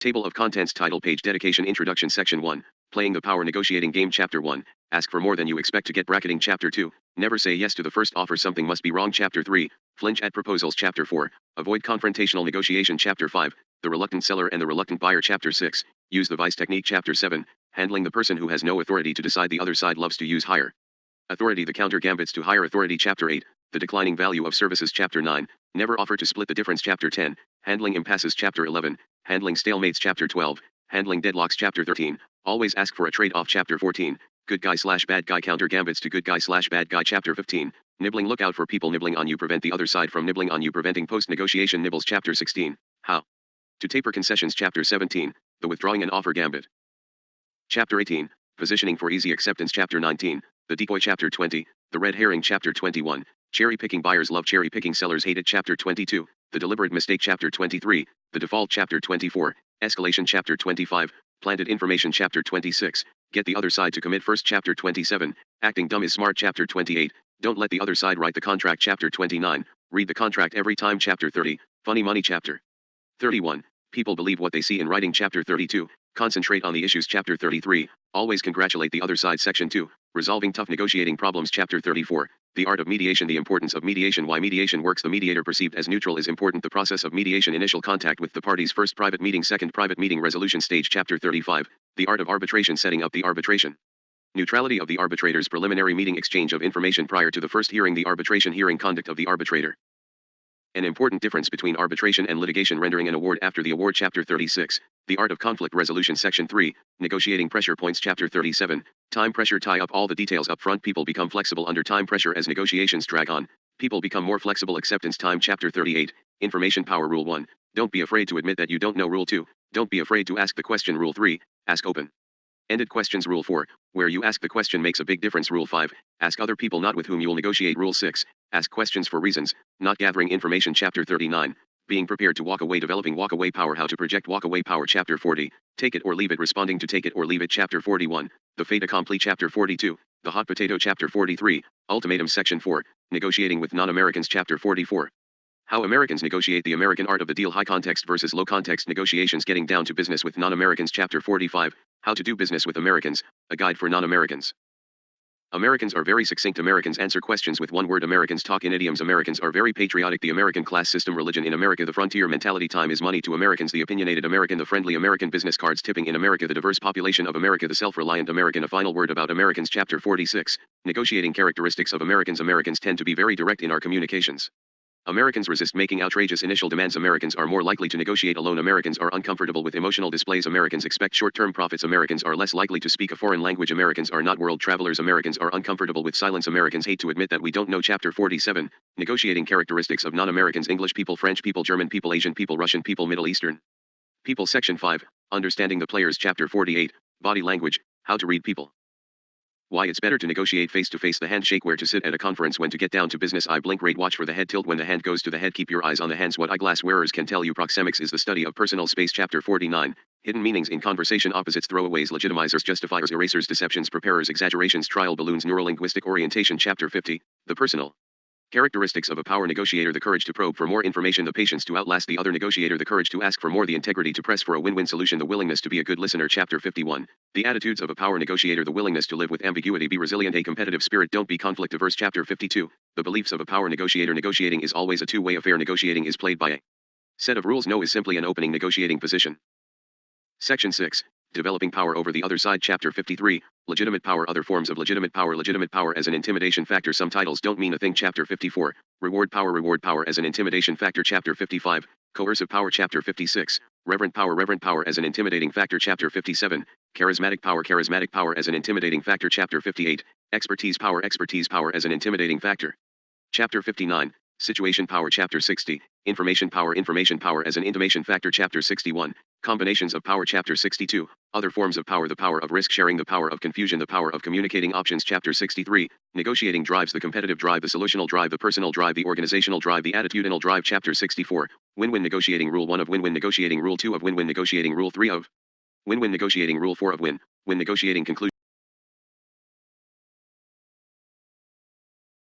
Table of Contents Title Page Dedication Introduction Section 1, Playing the Power Negotiating Game Chapter 1, Ask for More Than You Expect to Get Bracketing Chapter 2, Never Say Yes to the First Offer Something Must Be Wrong Chapter 3, Flinch at Proposals Chapter 4, Avoid Confrontational Negotiation Chapter 5, The Reluctant Seller and the Reluctant Buyer Chapter 6, Use the Vice Technique Chapter 7, Handling the Person Who Has No Authority to Decide the Other Side Loves to Use Higher Authority The Counter Gambits to Higher Authority Chapter 8, The Declining Value of Services Chapter 9, Never Offer to Split the Difference Chapter 10, Handling Impasses Chapter 11, Handling Stalemates Chapter 12, Handling Deadlocks Chapter 13, Always Ask for a Trade-Off Chapter 14, Good Guy/Bad Guy Counter Gambits to Good Guy/Bad Guy Chapter 15, Nibbling Look Out for People Nibbling on You Prevent the Other Side from Nibbling on You Preventing Post-Negotiation Nibbles Chapter 16, How to Taper Concessions Chapter 17, The Withdrawing and Offer Gambit Chapter 18, Positioning for Easy Acceptance Chapter 19, The Decoy Chapter 20, The Red Herring Chapter 21, Cherry Picking Buyers Love Cherry Picking Sellers Hate It Chapter 22, The Deliberate Mistake Chapter 23, The Default Chapter 24, Escalation Chapter 25, Planted Information Chapter 26, Get the Other Side to Commit First Chapter 27, Acting Dumb is Smart Chapter 28, Don't Let the Other Side Write the Contract Chapter 29, Read the Contract Every Time Chapter 30, Funny Money Chapter 31, People Believe What They See in Writing Chapter 32, Concentrate on the Issues Chapter 33, Always Congratulate the Other Side Section 2, Resolving Tough Negotiating Problems Chapter 34, The Art of Mediation The Importance of Mediation Why Mediation Works The mediator perceived as neutral is important The process of mediation Initial contact with the parties First private meeting Second private meeting Resolution stage Chapter 35, The Art of Arbitration Setting up the arbitration Neutrality of the arbitrators Preliminary meeting Exchange of information prior to the first hearing The arbitration hearing Conduct of the arbitrator An important difference between arbitration and litigation Rendering an award after the award Chapter 36, The Art of Conflict Resolution Section 3, Negotiating Pressure Points Chapter 37, Time Pressure Tie up all the details up front People become flexible under time pressure as negotiations drag on, people become more flexible Acceptance Time Chapter 38, Information Power Rule 1, Don't be afraid to admit that you don't know Rule 2, Don't be afraid to ask the question Rule 3, Ask open-ended questions Rule 4, Where you ask the question makes a big difference Rule 5, Ask other people not with whom you'll negotiate Rule 6, Ask questions for reasons, not gathering information Chapter 39, Being prepared to walk away Developing walk-away power How to project walk-away power Chapter 40, Take it or leave it Responding to take it or leave it Chapter 41, The fait accompli Chapter 42, The hot potato Chapter 43, Ultimatum Section 4, Negotiating with non-Americans Chapter 44. How Americans negotiate The American art of the deal High context versus low context negotiations Getting down to business with non-Americans Chapter 45, How to do business with Americans, a guide for non-Americans. Americans are very succinct Americans answer questions with one word Americans talk in idioms Americans are very patriotic The American class system Religion in America The frontier mentality Time is money to Americans The opinionated American The friendly American Business cards tipping in America The diverse population of America The self-reliant American A final word about Americans Chapter 46, Negotiating characteristics of Americans Americans tend to be very direct in our communications. Americans resist making outrageous initial demands Americans are more likely to negotiate alone Americans are uncomfortable with emotional displays Americans expect short-term profits Americans are less likely to speak a foreign language Americans are not world travelers Americans are uncomfortable with silence Americans hate to admit that we don't know Chapter 47, Negotiating characteristics of non-Americans English people French people German people Asian people Russian people Middle Eastern people Section 5, Understanding the Players Chapter 48, Body Language, How to Read People Why it's better to negotiate face-to-face The handshake Where to sit at a conference When to get down to business Eye blink rate Watch for the head tilt When the hand goes to the head Keep your eyes on the hands What eyeglass wearers can tell you Proxemics is the study of personal space Chapter 49, Hidden meanings in conversation Opposites Throwaways Legitimizers Justifiers Erasers Deceptions Preparers Exaggerations Trial balloons Neurolinguistic orientation Chapter 50, The personal characteristics of a power negotiator The courage to probe for more information The patience to outlast the other negotiator The courage to ask for more The integrity to press for a win-win solution The willingness to be a good listener Chapter 51, The attitudes of a power negotiator The willingness to live with ambiguity Be resilient A competitive spirit Don't be conflict averse Chapter 52, The beliefs of a power negotiator Negotiating is always a two-way affair Negotiating is played by a set of rules No is simply an opening negotiating position. Section 6, Developing Power Over the Other Side Chapter 53, Legitimate Power Other Forms of Legitimate Power as an Intimidation Factor Some titles don't mean a thing Chapter 54, Reward Power as an Intimidation Factor Chapter 55, Coercive Power Chapter 56, Reverent Power as an Intimidating Factor Chapter 57, Charismatic Power as an Intimidating Factor Chapter 58, Expertise Power as an Intimidating Factor Chapter 59, Situation Power Chapter 60, Information Power as an Intimation Factor Chapter 61, Combinations of Power Chapter 62, Other Forms of Power The Power of Risk Sharing The Power of Confusion The Power of Communicating Options Chapter 63, Negotiating Drives The Competitive Drive The Solutional Drive The Personal Drive The Organizational Drive The Attitudinal Drive Chapter 64, Win-Win Negotiating Rule 1 of Win-Win Negotiating Rule 2 of Win-Win Negotiating Rule 3 of Win-Win Negotiating Rule 4 of Win-Win Negotiating Conclusion